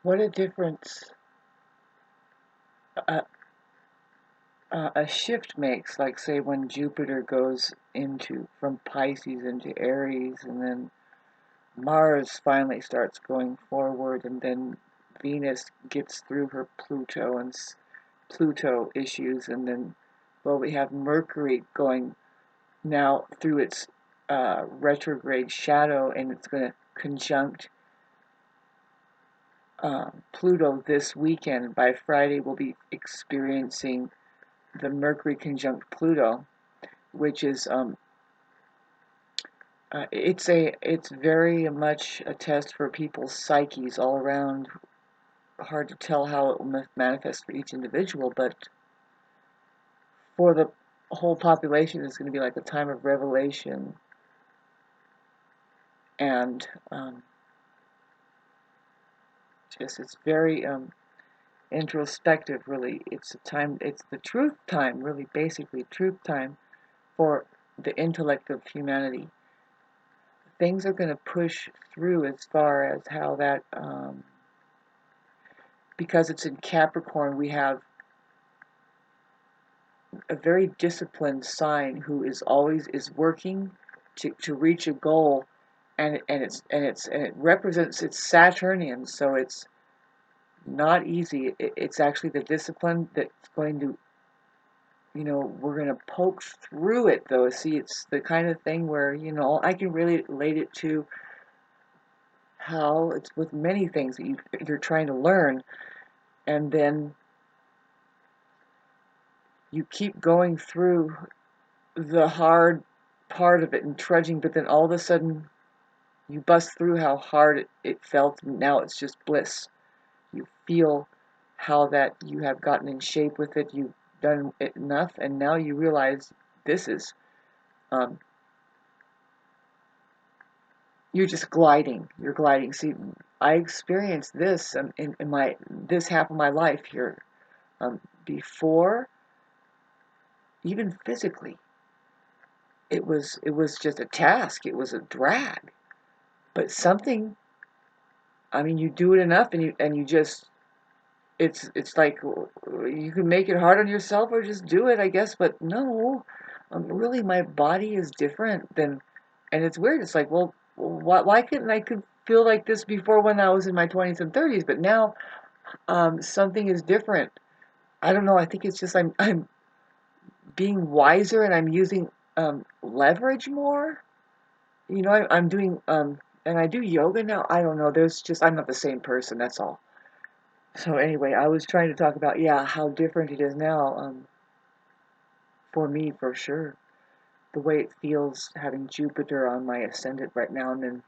What a difference a, a shift makes, like say when Jupiter goes into from Pisces into Aries, and then Mars finally starts going forward, and then Venus gets through her Pluto issues, and then, well, we have Mercury going now through its retrograde shadow, and it's going to conjunct Pluto this weekend. By Friday, we'll be experiencing the Mercury conjunct Pluto, which is it's very much a test for people's psyches all around. Hard to tell how it will manifest for each individual, but for the whole population, it's going to be like a time of revelation, and just it's very introspective. Really, it's a time. It's the truth time. Really, basically, truth time for the intellect of humanity. Things are going to push through as far as how that, because it's in Capricorn, we have a very disciplined sign who is always is working to reach a goal, and it represents, it's Saturnian, so it's not easy. It's actually the discipline that's going to, we're going to poke through it, though. See, it's the kind of thing where, I can really relate it to how it's with many things that you're trying to learn, and then you keep going through the hard part of it and trudging, but then all of a sudden you bust through how hard it felt, and now it's just bliss. You feel how that you have gotten in shape with it, you've done it enough, and now you realize this is, um, you're just gliding. You're gliding. See, I experienced this in my this half of my life here, before, even physically. It was just a task. It was a drag. But something, I mean, you do it enough, and you just, it's like, you can make it hard on yourself or just do it, I guess. But no, really, my body is different than, and it's weird. It's like, well, why couldn't I could feel like this before when I was in my 20s and 30s, but now something is different. I don't know. I think it's just I'm being wiser, and I'm using leverage more. I'm doing and I do yoga now. I don't know. There's just, I'm not the same person. That's all. So anyway, I was trying to talk about, yeah, how different it is now, for me, for sure. The way it feels having Jupiter on my ascendant right now, and then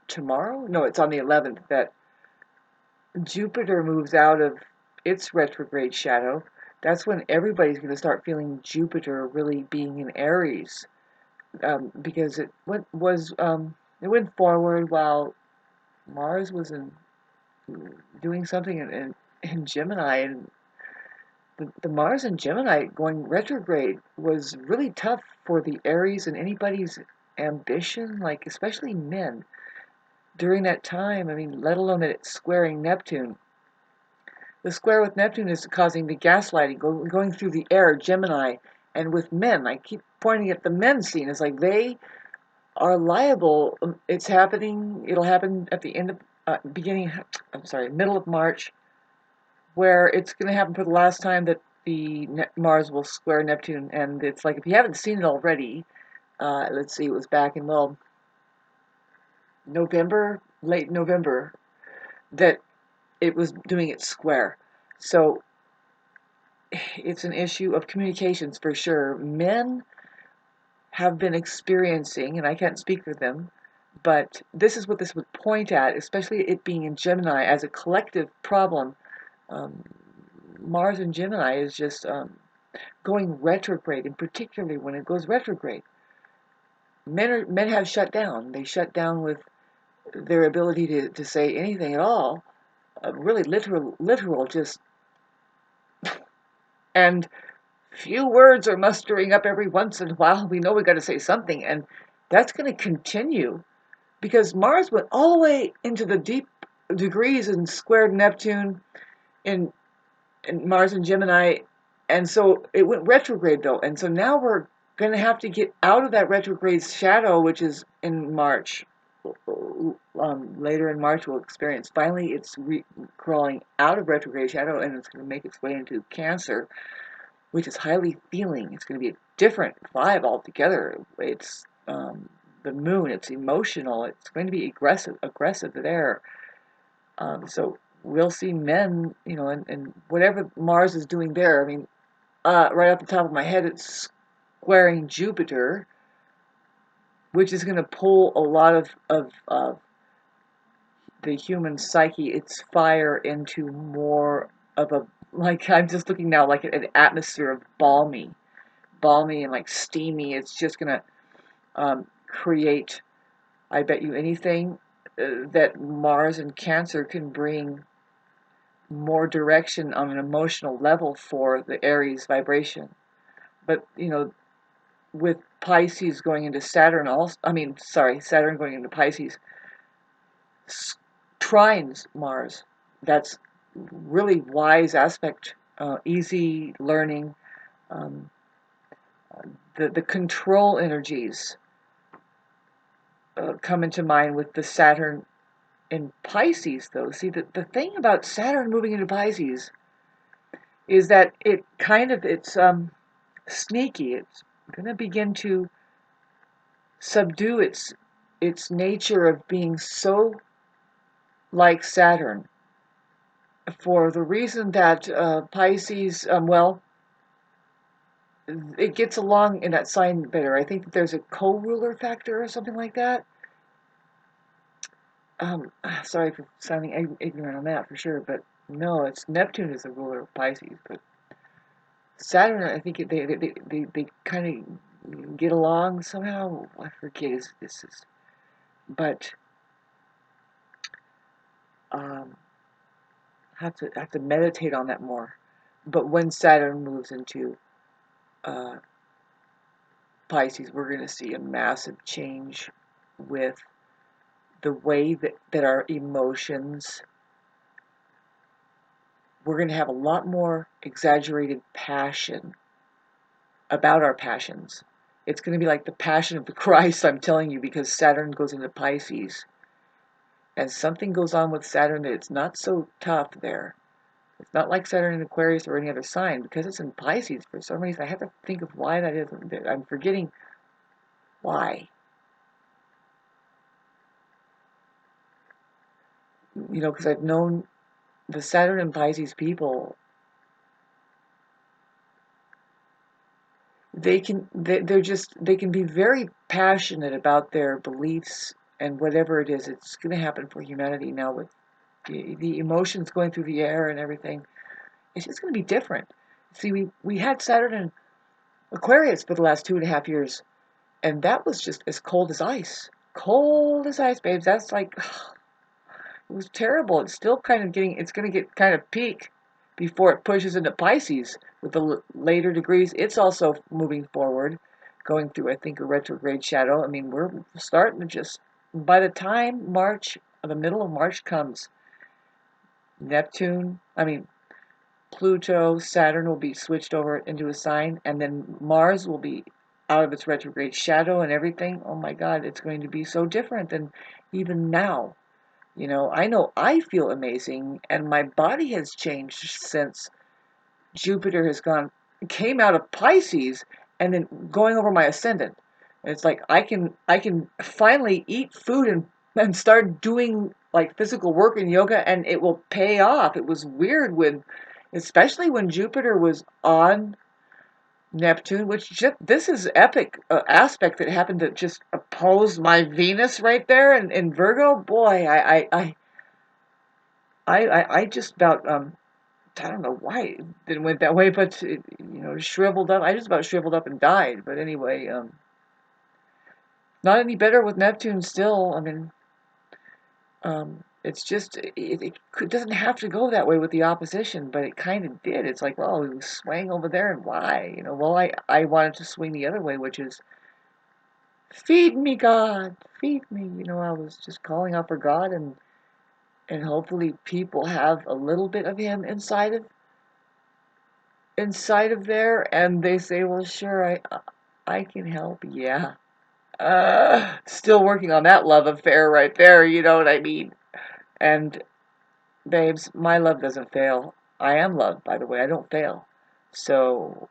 tomorrow, no, it's on the 11th, that Jupiter moves out of its retrograde shadow. That's when everybody's going to start feeling Jupiter really being in Aries, because it went forward while Mars was doing something in Gemini, and the Mars in Gemini going retrograde was really tough for the Aries and anybody's ambition, like especially men during that time. I mean, let alone that it's squaring Neptune. The square with Neptune is causing the gaslighting going through the air, Gemini, and with men. I keep pointing at the men scene. It's like they are liable. It's happening. It'll happen at the end of middle of March, where it's going to happen for the last time that the Mars will square Neptune. And it's like, if you haven't seen it already, let's see, it was back in, well, November, late November, that it was doing its square. So it's an issue of communications for sure. Men have been experiencing, and I can't speak for them, but this is what this would point at, especially it being in Gemini as a collective problem. Um, Mars in Gemini is just going retrograde, and particularly when it goes retrograde, men have shut down. They shut down with their ability to say anything at all. Really literal, just, and few words are mustering up every once in a while. We know we got to say something, and that's going to continue because Mars went all the way into the deep. degrees and squared Neptune in Mars and Gemini, and so it went retrograde though, and so now we're going to have to get out of that retrograde shadow, which is in March. Later in March, we'll experience. Finally, it's crawling out of retrograde shadow, and it's going to make its way into Cancer, which is highly feeling. It's going to be a different vibe altogether. It's the moon. It's emotional. It's going to be aggressive there. So we'll see men, and whatever Mars is doing there. I mean, right off the top of my head, it's squaring Jupiter, which is going to pull a lot of the human psyche, its fire, into more of a, like, I'm just looking now, like an atmosphere of balmy and like steamy. It's just going to create, I bet you anything, that Mars and Cancer can bring more direction on an emotional level for the Aries vibration. But, with Pisces going into Saturn also, Saturn going into Pisces, trines Mars. That's really wise aspect, easy learning. Um, the control energies come into mind with the Saturn in Pisces, though. See, the thing about Saturn moving into Pisces is that it's sneaky. It's going to begin to subdue its nature of being so like Saturn, for the reason that Pisces, it gets along in that sign better. I think that there's a co-ruler factor or something like that. Sorry for sounding ignorant on that for sure, but no, it's Neptune is the ruler of Pisces, but Saturn, I think they kind of get along somehow. I forget this is, but um, have to meditate on that more. But when Saturn moves into uh, Pisces, we're going to see a massive change with the way that our emotions, we're going to have a lot more exaggerated passion about our passions. It's going to be like the passion of the Christ, I'm telling you, because Saturn goes into Pisces. And something goes on with Saturn that it's not so tough there. It's not like Saturn in Aquarius or any other sign. Because it's in Pisces, for some reason, I have to think of why that is. I'm forgetting why. Because I've known the Saturn and Pisces people, they can be very passionate about their beliefs, and whatever it is, it's going to happen for humanity now with the emotions going through the air and everything. It's just going to be different. See, we had Saturn in Aquarius for the last 2.5 years, and that was just as cold as ice. Cold as ice, babes. That's like, it was terrible. It's still it's going to get kind of peak before it pushes into Pisces with the later degrees. It's also moving forward, going through, I think, a retrograde shadow. I mean, we're starting to just, by the time the middle of March comes, Pluto, Saturn will be switched over into a sign, and then Mars will be out of its retrograde shadow and everything. Oh my God, it's going to be so different than even now. I know I feel amazing, and my body has changed since Jupiter came out of Pisces, and then going over my ascendant. And it's like I can finally eat food and start doing like physical work and yoga, and it will pay off. It was weird especially when Jupiter was on Neptune, this is epic aspect that happened to just oppose my Venus right there in Virgo. Boy, I just about I don't know why it went that way, but shriveled up. I just about shriveled up and died. But anyway, not any better with Neptune still. I mean, it's just doesn't have to go that way with the opposition, but it kind of did. It's like, well, he was swaying over there, and why? Well, I wanted to swing the other way, which is feed me, God, feed me. I was just calling out for God, and and hopefully people have a little bit of him inside of there, and they say, well, sure, I can help. Yeah. Still working on that love affair right there, you know what I mean? And babes, my love doesn't fail. I am love, by the way. I don't fail. So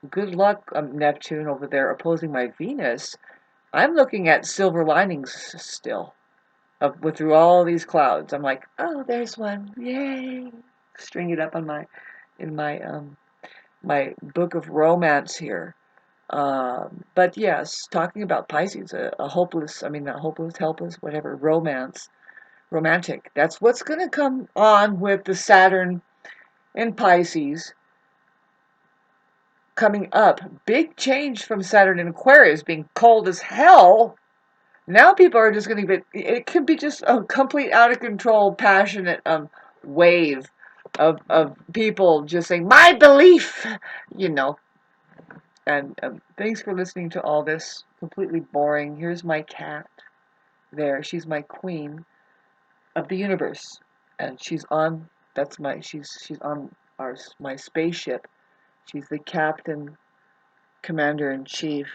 good luck, Neptune over there opposing my Venus. I'm looking at silver linings still. With through all these clouds, I'm like, oh, there's one, yay! String it up on my book of romance here. But yes, talking about Pisces, a hopeless, I mean, not hopeless, helpless, whatever, romantic. That's what's going to come on with the Saturn in Pisces coming up. Big change from Saturn in Aquarius being cold as hell. Now people are just going to get, it could be just a complete out of control, passionate wave of people just saying, my belief, you know. And thanks for listening to all this. Completely boring. Here's my cat. There, she's my queen of the universe, and she's on. That's my. She's on my spaceship. She's the captain, commander in chief,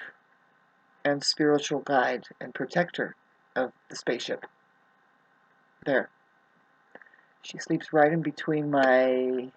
and spiritual guide and protector of the spaceship. There. She sleeps right in between my